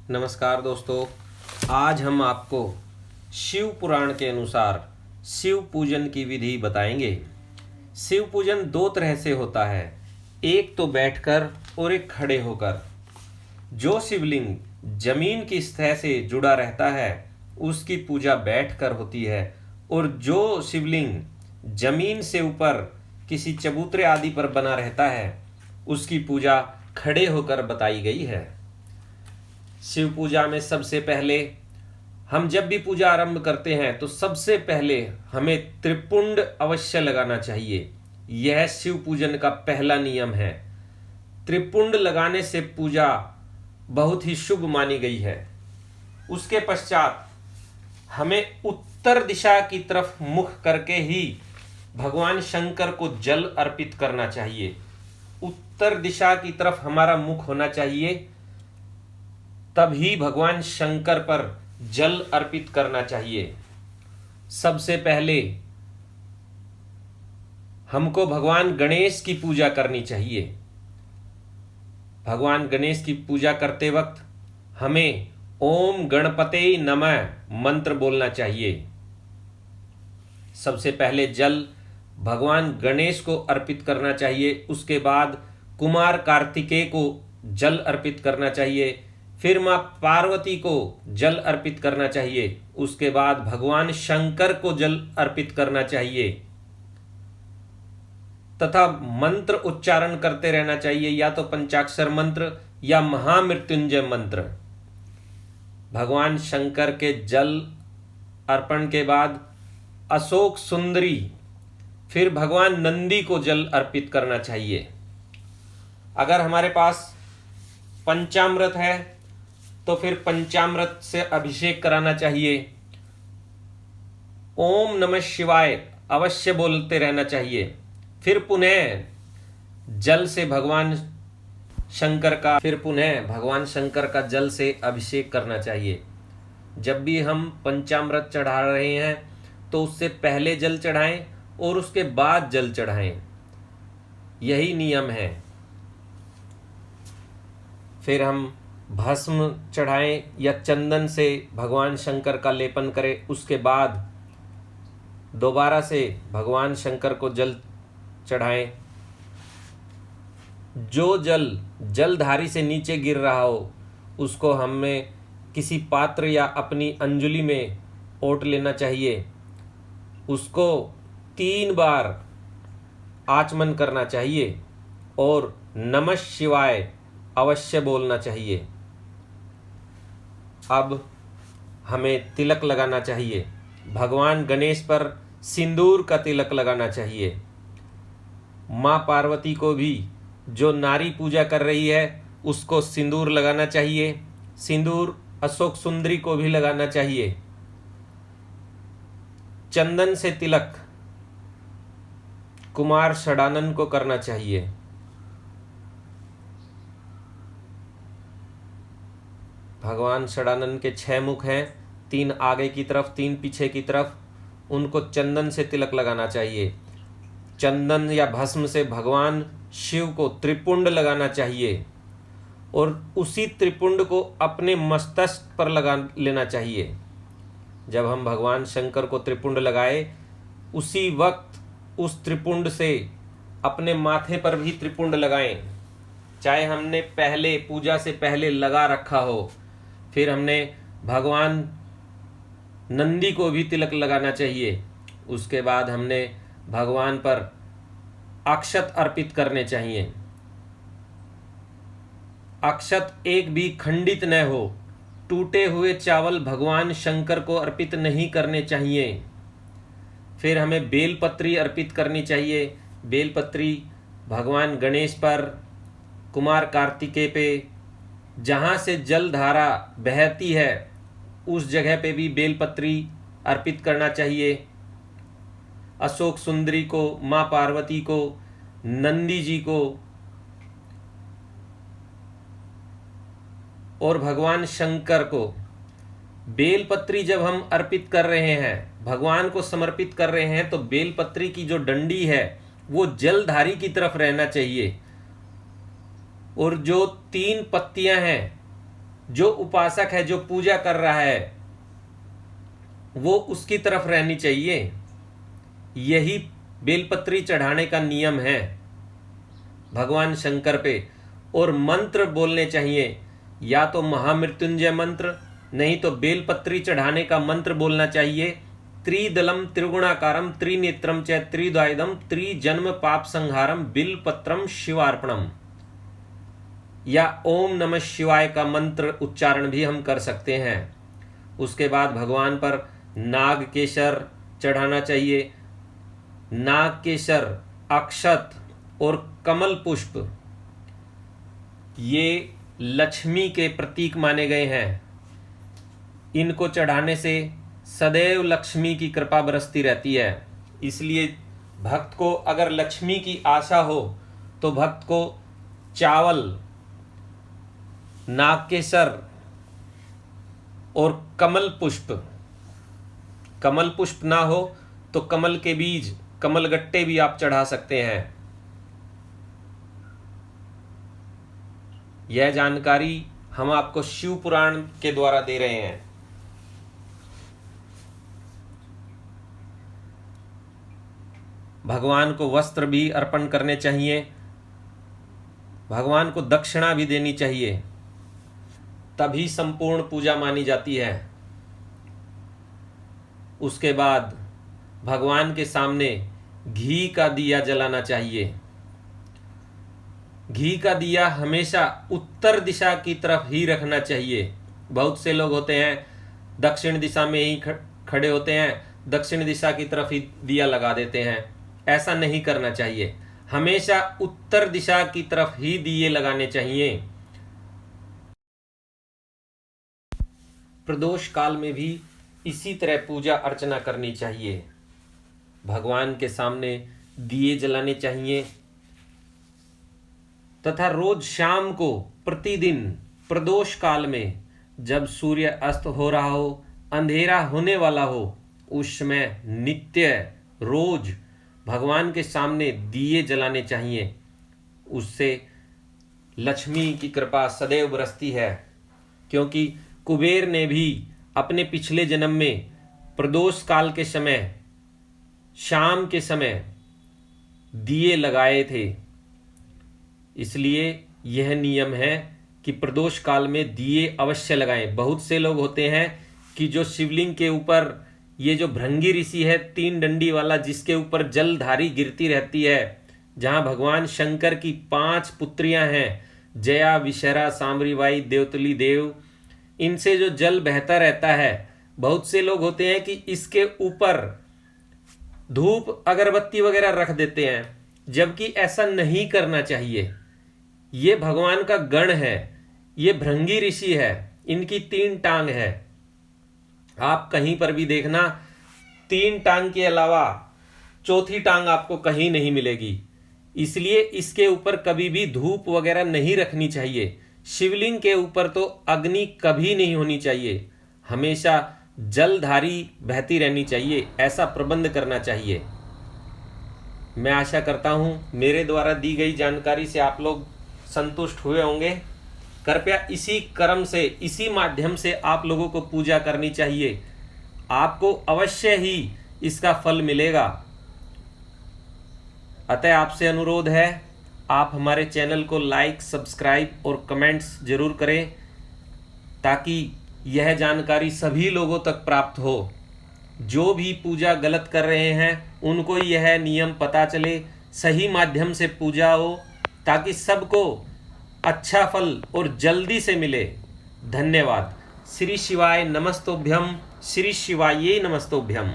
नमस्कार दोस्तों, आज हम आपको शिव पुराण के अनुसार शिव पूजन की विधि बताएंगे। शिव पूजन दो तरह से होता है, एक तो बैठकर और एक खड़े होकर। जो शिवलिंग जमीन की सतह से जुड़ा रहता है उसकी पूजा बैठकर होती है, और जो शिवलिंग जमीन से ऊपर किसी चबूतरे आदि पर बना रहता है उसकी पूजा खड़े होकर बताई गई है। शिव पूजा में सबसे पहले हम जब भी पूजा आरंभ करते हैं तो सबसे पहले हमें त्रिपुंड अवश्य लगाना चाहिए। यह शिव पूजन का पहला नियम है। त्रिपुंड लगाने से पूजा बहुत ही शुभ मानी गई है। उसके पश्चात हमें उत्तर दिशा की तरफ मुख करके ही भगवान शंकर को जल अर्पित करना चाहिए। उत्तर दिशा की तरफ हमारा मुख होना चाहिए, तभी भगवान शंकर पर जल अर्पित करना चाहिए। सबसे पहले हमको भगवान गणेश की पूजा करनी चाहिए। भगवान गणेश की पूजा करते वक्त हमें ओम गणपते नमः मंत्र बोलना चाहिए। सबसे पहले जल भगवान गणेश को अर्पित करना चाहिए, उसके बाद कुमार कार्तिकेय को जल अर्पित करना चाहिए, फिर मां पार्वती को जल अर्पित करना चाहिए, उसके बाद भगवान शंकर को जल अर्पित करना चाहिए तथा मंत्र उच्चारण करते रहना चाहिए, या तो पंचाक्षर मंत्र या महामृत्युंजय मंत्र। भगवान शंकर के जल अर्पण के बाद अशोक सुंदरी, फिर भगवान नंदी को जल अर्पित करना चाहिए। अगर हमारे पास पंचामृत है तो फिर पंचामृत से अभिषेक कराना चाहिए। ओम नमः शिवाय अवश्य बोलते रहना चाहिए। फिर पुनः जल से भगवान शंकर का जल से अभिषेक करना चाहिए। जब भी हम पंचामृत चढ़ा रहे हैं तो उससे पहले जल चढ़ाएं और उसके बाद जल चढ़ाएं, यही नियम है। फिर हम भस्म चढ़ाएं या चंदन से भगवान शंकर का लेपन करें, उसके बाद दोबारा से भगवान शंकर को जल चढ़ाएं। जो जल जलधारी से नीचे गिर रहा हो उसको हमें किसी पात्र या अपनी अंजुलि में ओट लेना चाहिए। उसको 3 बार आचमन करना चाहिए और नमः शिवाय अवश्य बोलना चाहिए। अब हमें तिलक लगाना चाहिए। भगवान गणेश पर सिंदूर का तिलक लगाना चाहिए। माँ पार्वती को भी, जो नारी पूजा कर रही है, उसको सिंदूर लगाना चाहिए। सिंदूर अशोक सुंदरी को भी लगाना चाहिए। चंदन से तिलक कुमार षडानन को करना चाहिए। भगवान षडानन के 6 मुख हैं, 3 आगे की तरफ, 3 पीछे की तरफ। उनको चंदन से तिलक लगाना चाहिए। चंदन या भस्म से भगवान शिव को त्रिपुंड लगाना चाहिए और उसी त्रिपुंड को अपने मस्तक पर लगा लेना चाहिए। जब हम भगवान शंकर को त्रिपुंड लगाए, उसी वक्त उस त्रिपुंड से अपने माथे पर भी त्रिपुंड लगाएं। चाहे हमने पहले पूजा से पहले लगा रखा हो। फिर हमने भगवान नंदी को भी तिलक लगाना चाहिए। उसके बाद हमने भगवान पर अक्षत अर्पित करने चाहिए। अक्षत एक भी खंडित न हो। टूटे हुए चावल भगवान शंकर को अर्पित नहीं करने चाहिए। फिर हमें बेलपत्री अर्पित करनी चाहिए। बेलपत्री भगवान गणेश पर, कुमार कार्तिकेय पे, जहाँ से जल धारा बहती है उस जगह पे भी बेलपत्री अर्पित करना चाहिए। अशोक सुंदरी को, माँ पार्वती को, नंदी जी को और भगवान शंकर को। बेलपत्री जब हम अर्पित कर रहे हैं, भगवान को समर्पित कर रहे हैं, तो बेलपत्री की जो डंडी है वो जलधारी की तरफ रहना चाहिए और जो 3 पत्तियां हैं जो उपासक है, जो पूजा कर रहा है, वो उसकी तरफ रहनी चाहिए। यही बेलपत्री चढ़ाने का नियम है भगवान शंकर पे। और मंत्र बोलने चाहिए, या तो महामृत्युंजय मंत्र, नहीं तो बेलपत्री चढ़ाने का मंत्र बोलना चाहिए। त्रिदलम त्रिगुणाकारम त्रिनेत्रम च त्रिद्वायुधम त्रिजन्म पाप संहारम बिलपत्रम शिवार्पणम, या ओम नमः शिवाय का मंत्र उच्चारण भी हम कर सकते हैं। उसके बाद भगवान पर नाग केसर चढ़ाना चाहिए। नाग केसर, अक्षत और कमल पुष्प ये लक्ष्मी के प्रतीक माने गए हैं। इनको चढ़ाने से सदैव लक्ष्मी की कृपा बरसती रहती है। इसलिए भक्त को अगर लक्ष्मी की आशा हो तो भक्त को चावल, नागकेसर और कमल पुष्प ना हो तो कमल के बीज, कमल गट्टे भी आप चढ़ा सकते हैं। यह जानकारी हम आपको शिव पुराण के द्वारा दे रहे हैं। भगवान को वस्त्र भी अर्पण करने चाहिए, भगवान को दक्षिणा भी देनी चाहिए, तभी संपूर्ण पूजा मानी जाती है। उसके बाद भगवान के सामने घी का दिया जलाना चाहिए। घी का दिया हमेशा उत्तर दिशा की तरफ ही रखना चाहिए। बहुत से लोग होते हैं दक्षिण दिशा में ही खड़े होते हैं, दक्षिण दिशा की तरफ ही दिया लगा देते हैं। ऐसा नहीं करना चाहिए, हमेशा उत्तर दिशा की तरफ ही दिए लगाने चाहिए। प्रदोष काल में भी इसी तरह पूजा अर्चना करनी चाहिए। भगवान के सामने दिए जलाने चाहिए तथा रोज शाम को प्रतिदिन प्रदोष काल में जब सूर्य अस्त हो रहा हो, अंधेरा होने वाला हो, उस समय नित्य रोज भगवान के सामने दिए जलाने चाहिए। उससे लक्ष्मी की कृपा सदैव बरसती है। क्योंकि कुबेर ने भी अपने पिछले जन्म में प्रदोष काल के समय, शाम के समय दिए लगाए थे। इसलिए यह नियम है कि प्रदोष काल में दिए अवश्य लगाएं। बहुत से लोग होते हैं कि जो शिवलिंग के ऊपर, ये जो भृंगी ऋषि है 3 डंडी वाला, जिसके ऊपर जलधारी गिरती रहती है, जहां भगवान शंकर की 5 पुत्रियां हैं, जया, विशरा, सांबरीबाई, देवतली देव, इनसे जो जल बहता रहता है, बहुत से लोग होते हैं कि इसके ऊपर धूप अगरबत्ती वगैरह रख देते हैं, जबकि ऐसा नहीं करना चाहिए। ये भगवान का गण है, ये भृंगी ऋषि है, इनकी 3 टांग है। आप कहीं पर भी देखना 3 टांग के अलावा चौथी टांग आपको कहीं नहीं मिलेगी। इसलिए इसके ऊपर कभी भी धूप वगैरह नहीं रखनी चाहिए। शिवलिंग के ऊपर तो अग्नि कभी नहीं होनी चाहिए, हमेशा जलधारी बहती रहनी चाहिए। ऐसा प्रबंध करना चाहिए। मैं आशा करता हूं मेरे द्वारा दी गई जानकारी से आप लोग संतुष्ट हुए होंगे। कृपया इसी क्रम से, इसी माध्यम से आप लोगों को पूजा करनी चाहिए। आपको अवश्य ही इसका फल मिलेगा। अतः आपसे अनुरोध है, आप हमारे चैनल को लाइक, सब्सक्राइब और कमेंट्स जरूर करें, ताकि यह जानकारी सभी लोगों तक प्राप्त हो। जो भी पूजा गलत कर रहे हैं उनको यह नियम पता चले, सही माध्यम से पूजा हो, ताकि सबको अच्छा फल और जल्दी से मिले। धन्यवाद। श्री शिवाय नमस्तोभ्यम, श्री शिवाय नमस्तोभ्यम।